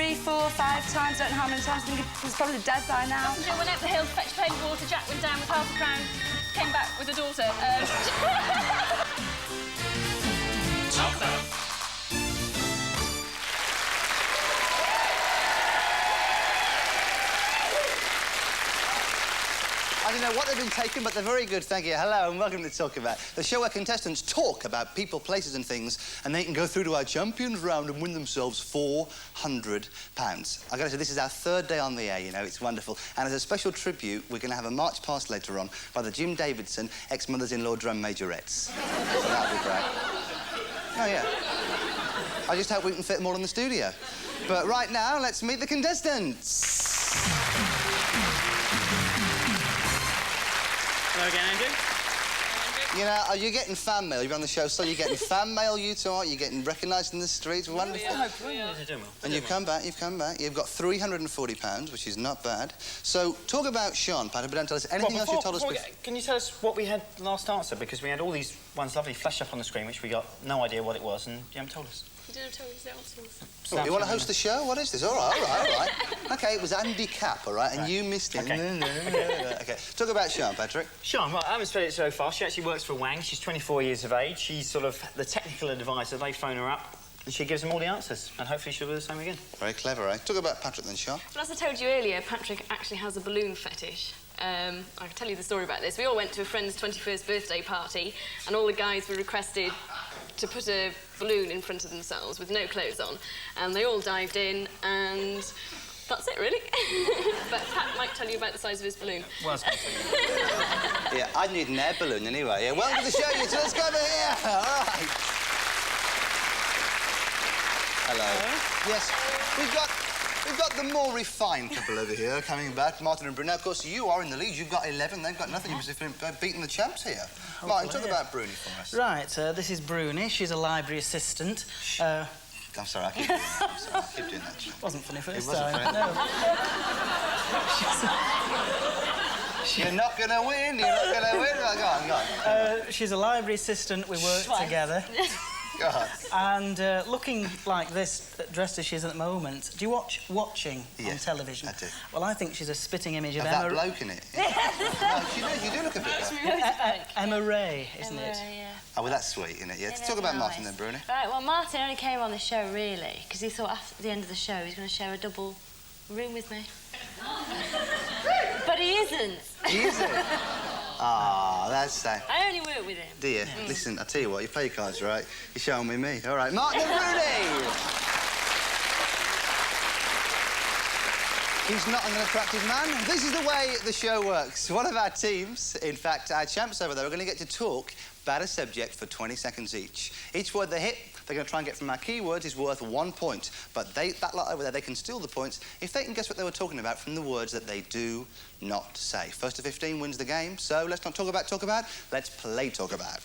3, 4, 5 times, don't know how many times. I think he's probably dead by now. Passenger went up the hill to fetch plain water. Jack went down with half a crown, came back with a daughter. I don't know what they've been taking, but they're very good, thank you. Hello and welcome to Talkabout, the show where contestants talk about people, places and things, and they can go through to our champions round and win themselves £400. I gotta say, this is our third day on the air, you know, it's wonderful. And as a special tribute, we're gonna have a march past later on by the Jim Davidson ex-mothers-in-law drum majorettes. So that'll be great. Oh, yeah. I just hope we can fit them all in the studio. But right now, let's meet the contestants. Hello again, Andrew. You know, are you getting fan mail? You've been on the show, so you're getting fan mail, you two, aren't you? Getting recognised in the streets. Wonderful. And you've come back, you've come back. You've got £340, which is not bad. So, talk about Sean, Pat, but don't tell us anything else you told us before. Can you tell us what we had last answer? Because we had all these ones lovely flash up on the screen, which we got no idea what it was, and you haven't told us. You didn't tell us the answers. You want to host the show? What is this? All right, all right, all right. OK, it was Andy Capp, all right, and you missed it. OK, talk about Sean, Patrick. Sean, well, I haven't spelled it so far. She actually works for Wang. She's 24 years of age. She's sort of the technical advisor. They phone her up, and she gives them all the answers. And hopefully she'll do the same again. Very clever, eh? Talk about Patrick then, Sean. Well, as I told you earlier, Patrick actually has a balloon fetish. I can tell you the story about this. We all went to a friend's 21st birthday party, and all the guys were requested to put a balloon in front of themselves with no clothes on, and they all dived in, and that's it, really. But Pat might tell you about the size of his balloon. Well, yeah, I need an air balloon anyway. Yeah, welcome to the show, you two. Let's go over here. All right. Hello. Yes, we've got the more refined couple over here coming back, Martin and Bruno. Now, of course, you are in the lead. You've got 11. They've got nothing. You've been beating the champs here. Hopefully, Martin, talk about Bruni for us. Right, this is Bruni. She's a library assistant. I'm sorry, I keep doing that. I'm sorry, I keep doing that. Wasn't funny first time. No. You're not going to win. You're not going to win. Go on, go on. She's a library assistant. We work together. God. And looking like this, dressed as she is at the moment, do you watch Watching on television? I do. Well, I think she's a spitting image of that bloke in it. No, you do look a bit like Emma Ray, isn't it? Yeah. Oh, well, that's sweet, isn't it? Yeah. Talk about Martin then, Bruni. Right, well, Martin only came on the show, really, because he thought after the end of the show he was going to share a double room with me. But he isn't. He isn't? Ah, that's sad. I only work with him. Do you? Listen, I'll tell you what, you play your cards right, you're showing me. All right, Martin and Bruni! He's not an attractive man. This is the way the show works. One of our teams, in fact, our champs over there, are going to get to talk about a subject for 20 seconds each. Each word they hit, they're going to try and get from our keywords is worth 1 point. But that lot over there, they can steal the points if they can guess what they were talking about from the words that they do not say. First to 15 wins the game. So let's not talk about, let's play Talkabout.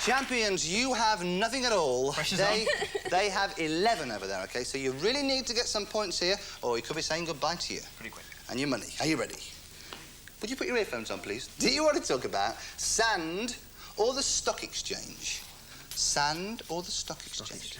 Champions, you have nothing at all. They have 11 over there, OK? So you really need to get some points here, or you could be saying goodbye to you. Pretty quick. And your money. Are you ready? Would you put your earphones on, please? Do you want to talk about sand or the stock exchange? Sand or the stock exchange?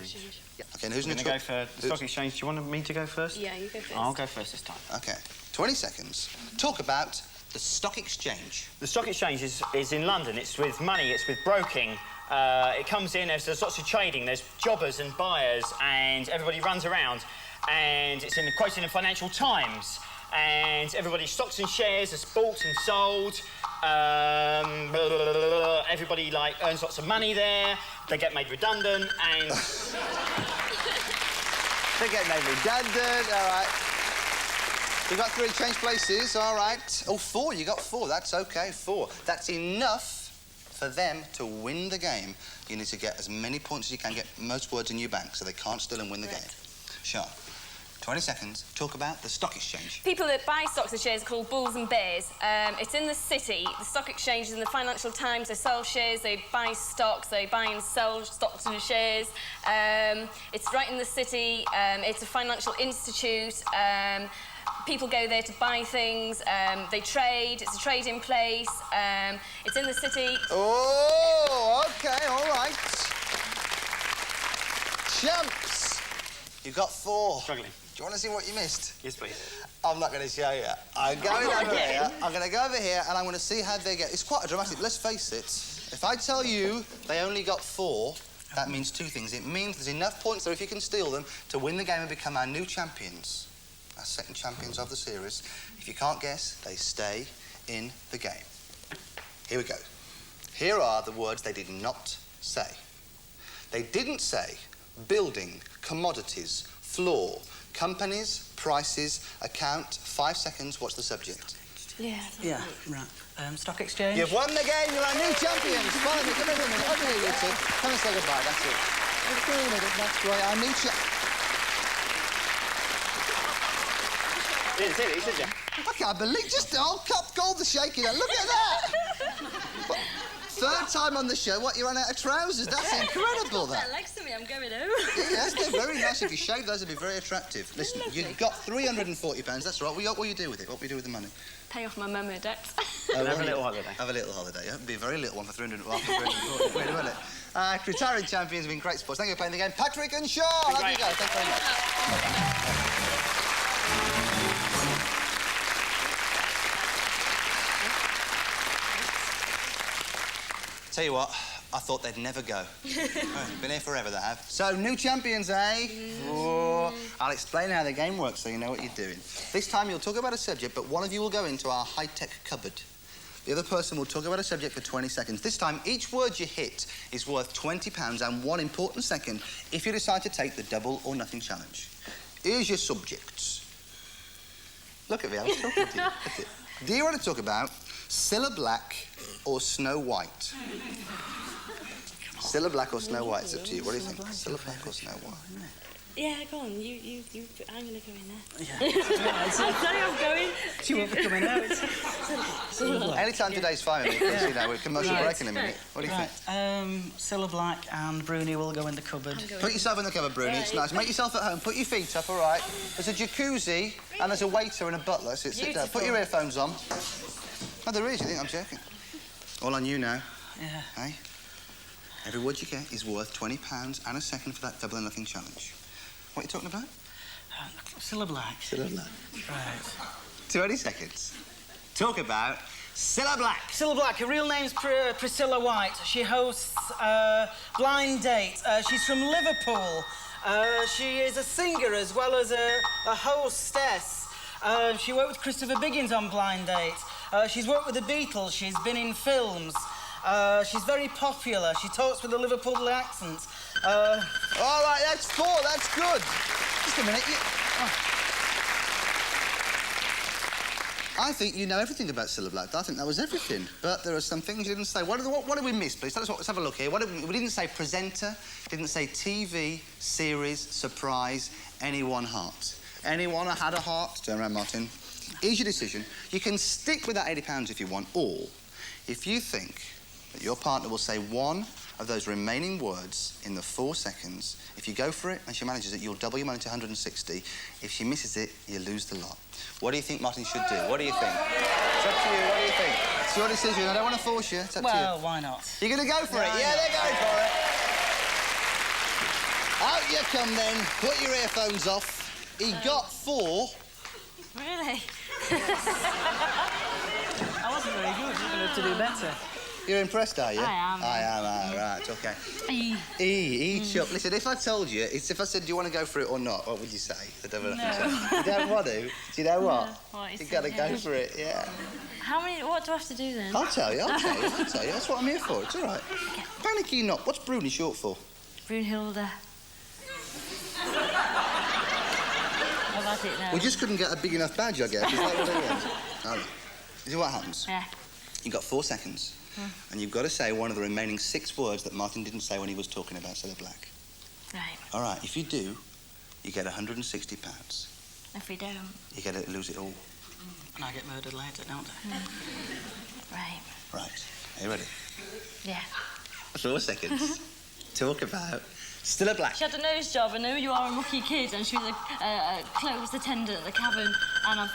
Yeah. OK, and who's going to go for the stock exchange? Do you want me to go first? Yeah, you go first. I'll go first this time. OK. 20 seconds. Talk about the stock exchange. The stock exchange is in London. It's with money, it's with broking. It comes in, there's lots of trading, there's jobbers and buyers, and everybody runs around. And it's quoted in the Financial Times. And everybody's stocks and shares are bought and sold. Everybody, like, earns lots of money there. They get made redundant, and... They get made redundant, all right. You've got 3 change places, all right. Oh, 4, you got 4, that's OK, 4. That's enough for them to win the game. You need to get as many points as you can, get most words in your bank, so they can't steal and win the game. Sean, 20 seconds, talk about the stock exchange. People that buy stocks and shares are called bulls and bears. It's in the city. The stock exchange is in the Financial Times. They sell shares, they buy stocks, they buy and sell stocks and shares. It's right in the city. It's a financial institute. People go there to buy things. They trade. It's a trading place. It's in the city. Oh, OK, all right. champs. You got 4. Struggling. Do you want to see what you missed? Yes, please. I'm not going to show you. I'm going over here. I'm going to go over here and I'm going to see how they get. It's quite a dramatic. Let's face it. If I tell you they only got 4, that means 2 things. It means there's enough points there if you can steal them to win the game and become our new champions. Our second champions of the series. If you can't guess, they stay in the game. Here we go. Here are the words they did not say. They didn't say building, commodities, floor, companies, prices, account, 5 seconds, what's the subject? Yeah. Yeah, right. Stock exchange. You've won the game, you're our new champions. Follow me, come over a minute, over here, you two. Come and say goodbye, that's it. Over a minute, that's right, our new Did you? I can't believe, just all cup gold the shaking, look at that! What, 3rd time on the show, what, you ran out of trousers? That's incredible, that. Legs to me, I'm going home. Yes, they're very nice. If you shave those, it'd be very attractive. Listen, you've got £340, that's right. What will you do with it? What will you do with the money? Pay off my mummy debt. Have a little holiday. Have a little holiday, yeah? It'd be a very little one for 340, won't it? Retiring champions have been great sports. Thank you for playing the game. Patrick and Sean, off you go. Thank you very much. Tell you what, I thought they'd never go. Been here forever, they have. So, new champions, eh? Oh, I'll explain how the game works so you know what you're doing. This time you'll talk about a subject, but one of you will go into our high-tech cupboard. The other person will talk about a subject for 20 seconds. This time, each word you hit is worth £20 and 1 important second if you decide to take the double or nothing challenge. Here's your subjects. Look at me, I was talking to you. Look at it. Do you want to talk about Cilla Black or Snow White? Cilla Black or Snow White? It's up to you. What do you think? Cilla Black or Snow White? Yeah, go on. You. I'm going to go in there. Yeah. I'm sorry, I'm going. She won't be coming out. Any time today's fine with me, because, you know, we're commercial break in a minute. What do you think? Cilla Black and Bruni will go in the cupboard. Put yourself in the cupboard, Bruni. It's nice. Make yourself at home. Put your feet up, all right? There's a jacuzzi and there's a waiter and a butler. So sit down. Put your earphones on. Oh, there is. You think I'm joking? All on you now. Yeah. Hey? Every word you get is worth £20 and a second for that double or nothing challenge. What are you talking about? Cilla Black. Cilla Black. Right. 20 seconds. Talk about Cilla Black. Cilla Black, her real name's Priscilla White. She hosts Blind Date. She's from Liverpool. She is a singer as well as a hostess. She worked with Christopher Biggins on Blind Date. She's worked with the Beatles. She's been in films. She's very popular. She talks with a Liverpool accent. All right, that's 4. That's good. Just a minute. I think you know everything about Cilla Black. I think that was everything. But there are some things you didn't say. What did we miss, please? Tell us let's have a look here. We didn't say presenter, didn't say TV, series, surprise, anyone heart. Anyone had a heart? Turn around, Martin. Here's your decision. You can stick with that £80 if you want, or if you think that your partner will say one of those remaining words in the 4 seconds, if you go for it and she manages it, you'll double your money to 160. If she misses it, you lose the lot. What do you think Martin should do? What do you think? It's up to you. What do you think? It's your decision. I don't want to force you. It's up to you. Well, why not? You're going to go for it? Yeah, they're going for it. Out you come then. Put your earphones off. He got 4. Really? I wasn't very good. You're going to have to do better. You're impressed, are you? I am. Right, OK. E. Each up. Listen, if I told you, if I said, do you want to go for it or not, what would you say? The devil No. You don't want to? Do you know what? What You've got to go for it, yeah. What do I have to do then? I'll tell you. That's what I'm here for. It's all right. Okay. Panicky not. What's Bruni short for? Brunhilde. I've had it now. We just couldn't get a big enough badge, I guess. Is that what it was? All right. This is what happens. Yeah. You've got 4 seconds, and you've got to say one of the remaining 6 words that Martin didn't say when he was talking about Cilla Black. Right. All right, if you do, you get £160. If we don't. You get to lose it all. And I get murdered later, don't I? Right. Right. Are you ready? Yeah. 4 seconds. Talk about Cilla Black. She had a nose job. I know you are a mucky kid, and she was a clothes attendant at the cavern, and I've...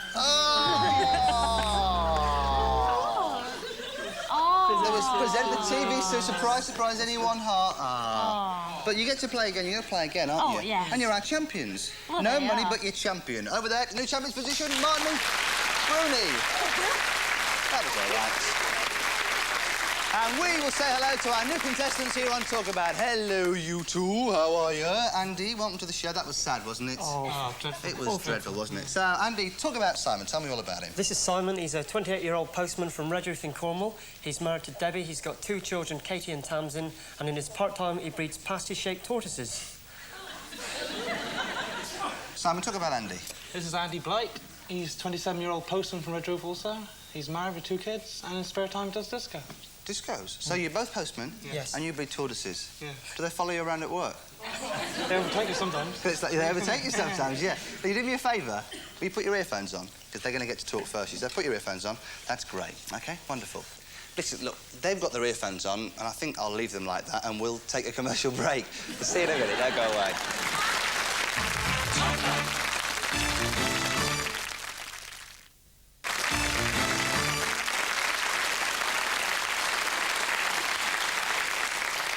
There was present the TV, so surprise, anyone heart. But you get to play again. You're going to play again, aren't you? Oh, yes. And you're our champions. Well, No they money, are. but you're champion. Over there, new champion's position, Martin Rooney. That was all right. And we will say hello to our new contestants here on Talkabout. Hello, you two. How are you? Andy, welcome to the show. That was sad, wasn't it? Oh, dreadful. It was dreadful, wasn't it? So, Andy, talk about Simon. Tell me all about him. This is Simon. He's a 28-year-old postman from Redruth in Cornwall. He's married to Debbie. He's got 2 children, Katie and Tamsin, and in his part-time, he breeds pasty-shaped tortoises. Simon, talk about Andy. This is Andy Blake. He's a 27-year-old postman from Redruth also. He's married with 2 kids and in his spare time does disco. Discos. So you're both postmen? Yes. And you breed tortoises? Yeah. Do they follow you around at work? They overtake you sometimes. It's like they overtake you sometimes, yeah. But you do me a favour? Will you put your earphones on? Because they're going to get to talk first. You said, put your earphones on. That's great. OK, wonderful. Listen, look, they've got their earphones on, and I think I'll leave them like that, and we'll take a commercial break. We'll see you in a minute. Don't go away.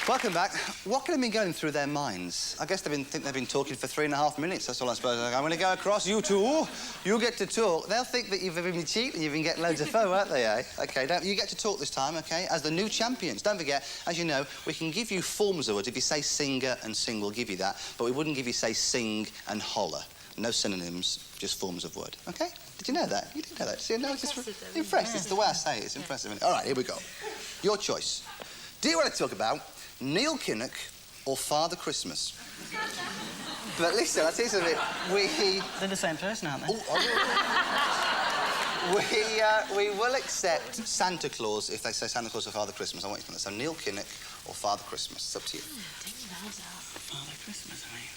Welcome back. What can have been going through their minds? I guess think they've been talking for 3.5 minutes. That's all I suppose. I'm going to go across. You two, you get to talk. They'll think that you've been cheating. You've been getting loads of pho, aren't they, eh? OK, you get to talk this time, OK, as the new champions. Don't forget, as you know, we can give you forms of words. If you say singer and sing, we'll give you that. But we wouldn't give you, say, sing and holler. No synonyms, just forms of word. OK? Did you know that? You didn't know that. See, no, it's just impressed. It's the way I say it. It's impressive. All right, here we go. Your choice. Do you want to talk about Neil Kinnock or Father Christmas? But listen, I'll tell you something. They're the same person, aren't they? We will accept Santa Claus if they say Santa Claus or Father Christmas. I want you to know. So Neil Kinnock or Father Christmas. It's up to you. Father Christmas, I mean,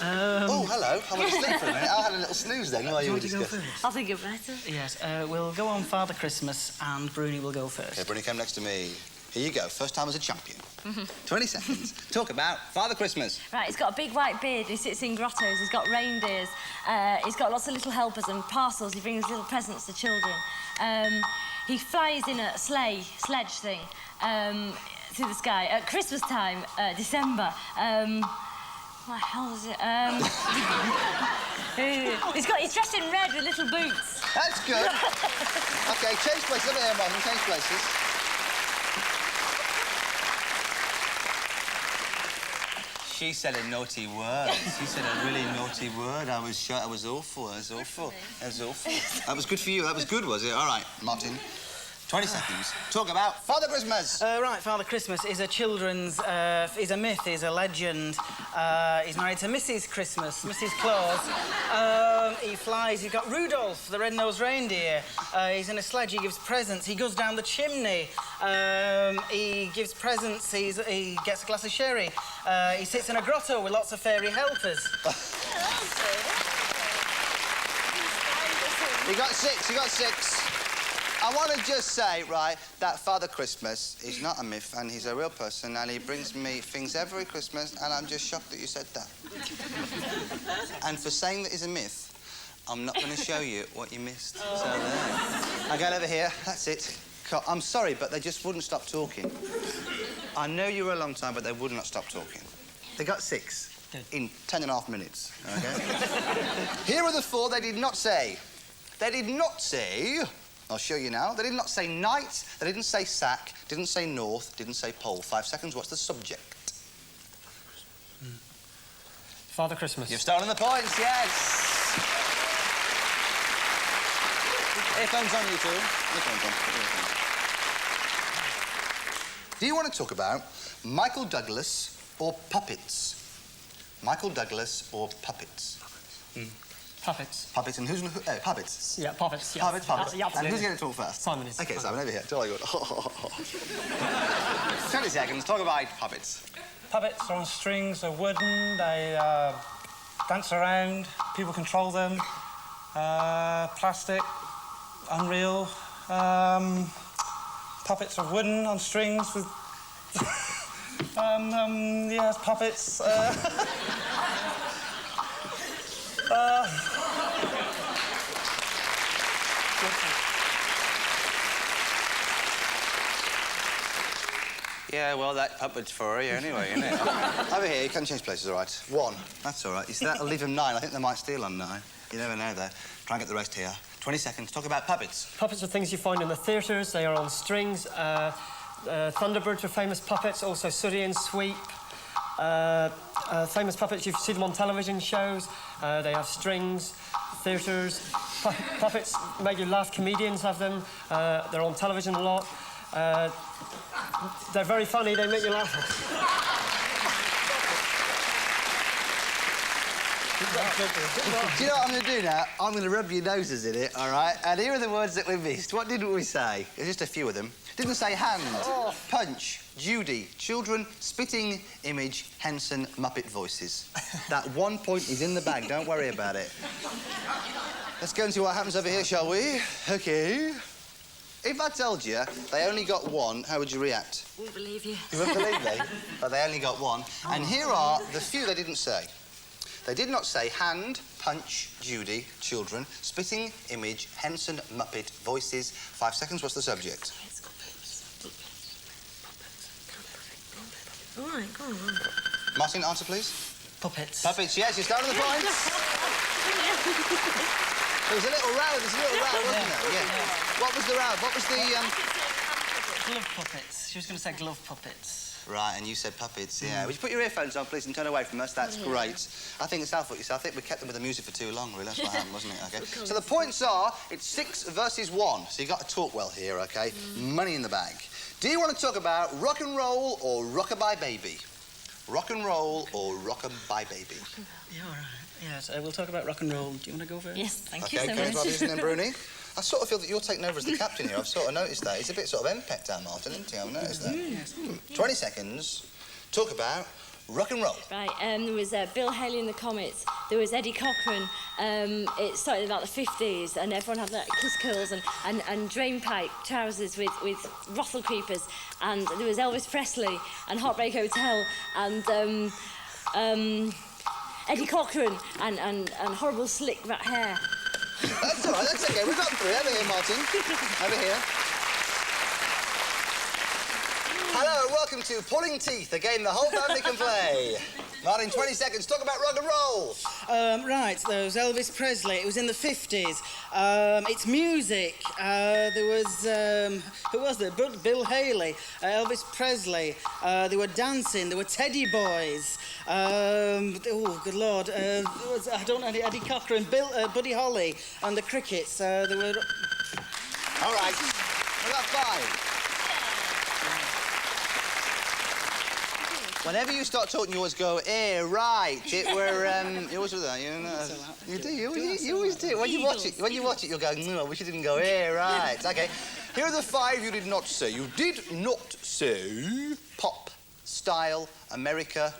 Oh, hello. I went to sleep for a minute. I had a little snooze then while you were discussing. I think you're better. Yes, we'll go on Father Christmas and Bruni will go first. OK, Bruni, come next to me. Here you go. First time as a champion. 20 seconds. Talk about Father Christmas. Right, he's got a big white beard. He sits in grottos. He's got reindeers. He's got lots of little helpers and parcels. He brings little presents to children. He flies in a sledge thing, through the sky at Christmas time, December. What the hell is it? He's dressed in red with little boots. That's good. OK, change places. Over here, Mum. Change places. She said a naughty word. She said a really naughty word. I was shot. That was awful. That was awful. That was awful. That was good for you. That was good, was it? All right, Martin. 20 seconds. Talk about Father Christmas. Right, Father Christmas is a children's... he's a myth, he's a legend. He's married to Mrs. Christmas, Mrs. Claus. He flies. He's got Rudolph, the red-nosed reindeer. He's in a sledge. He gives presents. He goes down the chimney. He gives presents. He gets a glass of sherry. He sits in a grotto with lots of fairy helpers. You got 6. You got 6. I want to just say, right, that Father Christmas is not a myth and he's a real person and he brings me things every Christmas and I'm just shocked that you said that. And for saying that he's a myth, I'm not going to show you what you missed. So there. I get over here. That's it. I'm sorry, but they just wouldn't stop talking. I know you were a long time, but they would not stop talking. They got 6 in 10.5 minutes, OK? Here are the 4 they did not say. They did not say... I'll show you now. They did not say night, they didn't say sack, didn't say north, didn't say pole. 5 seconds, what's the subject? Father Christmas. You've stolen the points, yes! Earphones on, you two. Earphones on. Do you want to talk about Michael Douglas or puppets? Michael Douglas or puppets? Puppets. Puppets, and who's... puppets? Yeah, puppets, yeah. Puppets. Yeah, and who's going to talk first? Simon is. OK, Simon, over here. Jolly good. 20 seconds. Talk about puppets. Puppets are on strings, they're wooden, they dance around, people control them. Plastic, unreal. Puppets are wooden, on strings with... yes, puppets. Yeah, well, that puppet's for you anyway, isn't it? Over here, you can change places, all right. 1. That's all right. You see, that'll leave them 9. I think they might steal on 9. You never know, though. Try and get the rest here. 20 seconds. Talk about puppets. Puppets are things you find in the theatres. They are on strings. Thunderbirds are famous puppets, also Sooty and Sweep. Famous puppets, you see them on television shows. They have strings, theatres. Puppets make you laugh. Comedians have them. They're on television a lot. They're very funny. They make you laugh. Do you know what I'm going to do now? I'm going to rub your noses in it, all right? And here are the words that we missed. What didn't we say? There's just a few of them. Didn't say hand, punch, Judy, children, spitting, image, Henson, Muppet voices. That 1 point is in the bag. Don't worry about it. Let's go and see what happens over here, shall we? OK. If I told you they only got 1, how would you react? Wouldn't believe you. You wouldn't believe me? But they only got 1. And here are the few they didn't say. They did not say hand, punch, Judy, children, spitting, image, Henson, Muppet, voices. 5 seconds, what's the subject? All right, go on. Martin, answer, please. Puppets. Puppets, yes, you're starting the points. There was a little row, wasn't there? Yeah. What was the row? What was the, Glove puppets. She was going to say glove puppets. Right, and you said puppets, yeah. Would you put your earphones on, please, and turn away from us? That's great. I think it's our fault, I think we kept them with the music for too long, really. That's what happened, wasn't it? OK. So the points are, it's 6 versus 1. So you've got to talk well here, OK? Money in the bag. Do you want to talk about rock and roll or rockabye baby? Rock and roll or rockabye baby? Yeah, all right. Yes, we'll talk about rock and roll. Do you want to go first? Yes, thank you so OK, much. and then Bruni. I sort of feel that you're taking over as the captain here. I've sort of noticed that. He's a bit sort of MPEC down, Martin, isn't he? I've noticed that. Yes. 20 seconds. Talk about rock and roll. Right, there was Bill Haley and the Comets. There was Eddie Cochran. It started in about the 50s, and everyone had like kiss curls and drain pipe trousers with ruffle creepers. And there was Elvis Presley and Heartbreak Hotel and Eddie Cochran and horrible slick rat hair. That's all right, that's OK. We've got 3. Over here, Martin. Over here. Hello, welcome to Pulling Teeth, a game the whole family can play. Martin, 20 seconds. Talk about rock and roll. Right, there was Elvis Presley. It was in the 50s. It's music. There was... who was there? Bill Haley, Elvis Presley. They were dancing. There were Teddy Boys. Oh, good Lord. I don't know, Eddie Cochran, Buddy Holly, and the Crickets. There were... All right. We've got 5. Whenever you start talking, you always go, right. You always do that, you know. You do, you always do. When you watch it, you'll go, no, I wish you didn't go, right. OK. Here are the 5 you did not say. You did not say pop, style, America,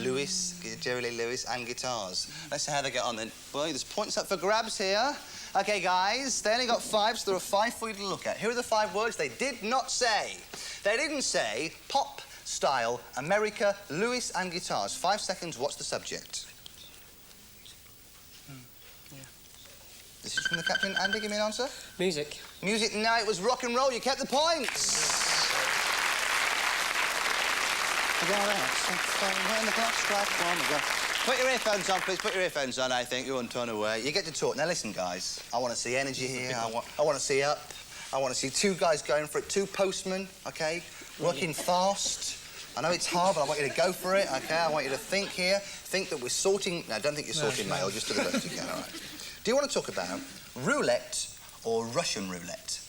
Lewis, Jerry Lee Lewis, and guitars. Let's see how they get on then. Boy, there's points up for grabs here. OK, guys, they only got 5, so there are 5 for you to look at. Here are the 5 words they did not say. They didn't say pop, style, America, Lewis and guitars. 5 seconds, what's the subject? Yeah. This is from the captain. Andy, give me an answer. Music. Music, no, it was rock and roll. You kept the points. Put your earphones on, please. Put your earphones on, I think. You're on turn away. You get to talk. Now, listen, guys. I want to see energy here. I want to see up. I want to see 2 guys going for it. 2 postmen, OK? Working fast. I know it's hard, but I want you to go for it, OK? I want you to think here. Think that we're sorting... No, don't think you're sorting mail, just do the best you can, all right? Do you want to talk about roulette or Russian roulette?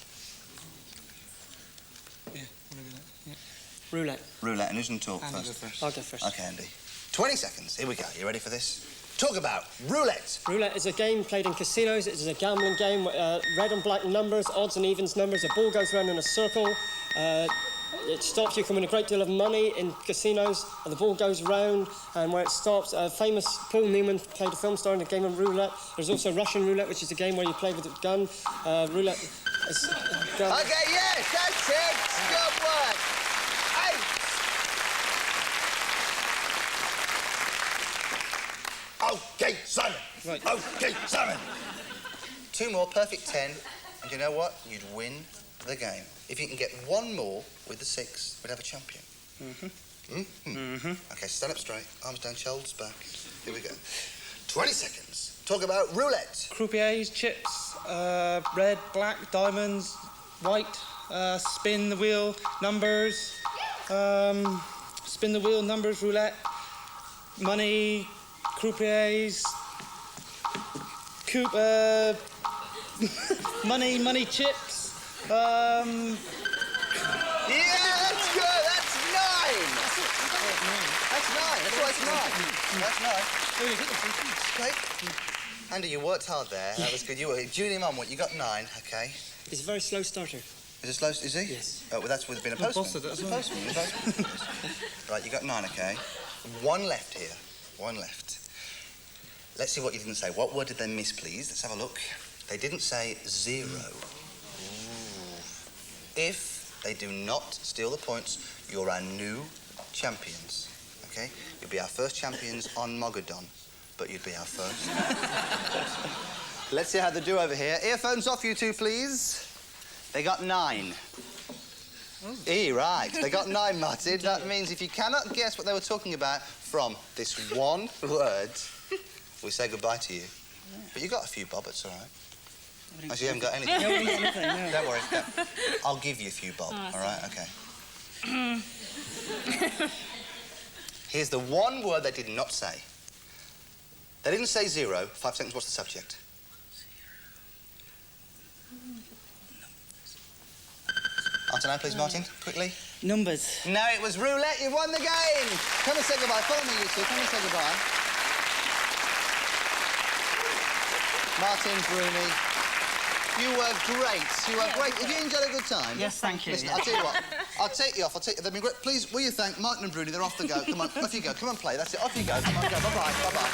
Yeah, whatever that. Yeah. Roulette. Roulette, and who's going to talk Andy, first? go first. I'll go first. OK, Andy. 20 seconds. Here we go. You ready for this? Talk about roulette. Roulette is a game played in casinos. It is a gambling game. Red and black numbers, odds and evens numbers. A ball goes round in a circle. It stops you from winning a great deal of money in casinos, and the ball goes round, and where it stops, famous Paul Newman played a film star in the game of roulette. There's also Russian roulette, which is a game where you play with a gun. Roulette is... OK, yes, that's it. Good work. 8. OK, Simon. Right. OK, Simon. 2 more, perfect 10. And you know what? You'd win the game. If you can get 1 more with the 6, we'd have a champion. Okay, stand up straight, arms down, shoulders back. Here we go. 20 seconds. Talk about roulette. Croupiers, chips, red, black, diamonds, white, spin the wheel, numbers, spin the wheel, numbers, roulette, money, croupiers, money, chips, Yeah, that's good. That's 9. That's 9. That's why it's 9. That's 9. Okay. Andy, you worked hard there. That was good. You were Julie Mum. What? You got 9. Okay. He's a very slow starter. Is it slow? Is he? Yes. Oh, well, that's with being a postman. That's a postman. Right, you got 9. Okay. 1 left here. 1 left. Let's see what you didn't say. What word did they miss, please? Let's have a look. They didn't say 0. Ooh. If they do not steal the points, you're our new champions, OK? You'll be our first champions on Mogadon, but you'd be our first. Let's see how they do over here. Earphones off, you two, please. They got 9. Right. They got 9, Martin. That means if you cannot guess what they were talking about from this one word, we say goodbye to you. But you got a few bob, it's all right. Actually, you haven't got anything. No. Don't worry. No. I'll give you a few bob, all right? OK. Here's the one word they did not say. They didn't say 0. 5 seconds, what's the subject? Answer now, please, Martin, quickly. Numbers. No, it was roulette. You won the game. Come and say goodbye. Follow me, you two. Come and say goodbye. Martin, Bruni, you were great. You were great. Have you enjoyed a good time? Yes, thank you. Listen, I'll tell you what. I'll take you off. They've been great. Please, will you thank Martin and Bruni? They're off to go. Come on, off you go. Come on, play. That's it. Off you go. Come on, go. Bye-bye. Bye-bye.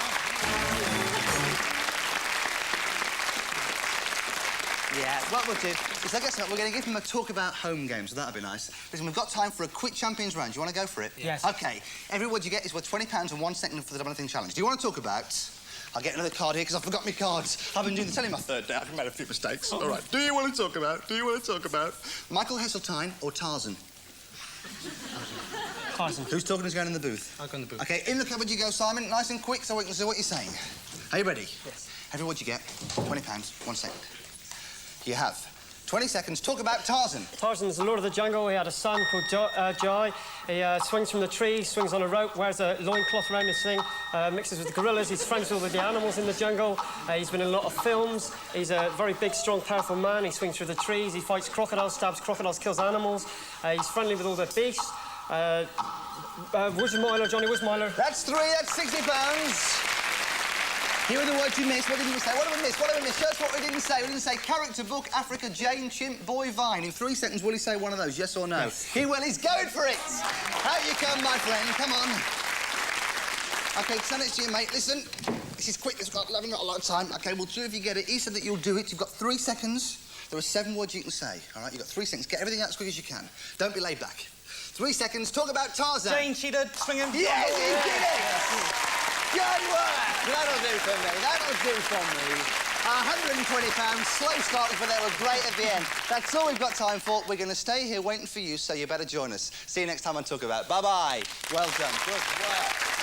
Yeah, what we'll do is, I guess we're going to give them a talk about home games, so that'll be nice. Listen, we've got time for a quick champions round. Do you want to go for it? Yes. OK. Every word you get is worth £20 and 1 second for the double anything challenge. Do you want to talk about... I'll get another card here because I forgot my cards. I've been doing this only my 3rd day. I've made a few mistakes. All right. Do you want to talk about? Michael Heseltine or Tarzan? Tarzan. Who's talking? Who's going in the booth? I'll go in the booth. OK, in the cupboard you go, Simon. Nice and quick so we can see what you're saying. Are you ready? Yes. Every word you get, £20, 1 second. You have 20 seconds. Talk about Tarzan. Tarzan is the Lord of the Jungle. He had a son called Jai. He swings from the tree, swings on a rope, wears a loincloth around his thing, mixes with the gorillas. He's friends with all the animals in the jungle. He's been in a lot of films. He's a very big, strong, powerful man. He swings through the trees. He fights crocodiles, stabs crocodiles, kills animals. He's friendly with all the beasts. Wismiler, Johnny Wismiler. That's 3. That's £60. Here are the words you missed. What did you say? What did we miss? What did we miss? Show us what we didn't say. We didn't say character, book, Africa, Jane, chimp, boy, vine. In 3 seconds, will he say one of those, yes or no? Yes. He will. He's going for it. Out you come, my friend. Come on. OK, stand next to you, mate. Listen, this is quick. I haven't got a lot of time. OK, well, 2 of you get it. He said that you'll do it. You've got 3 seconds. There are 7 words you can say, all right? You've got 3 seconds. Get everything out as quick as you can. Don't be laid back. 3 seconds. Talk about Tarzan. Jane, cheetah, swinging. Yes, he did it! Good work! That'll do for me. That'll do for me. £120. Slow starters, but they were great at the end. That's all we've got time for. We're going to stay here waiting for you, so you better join us. See you next time on Talkabout. Bye-bye. Well done. Good work.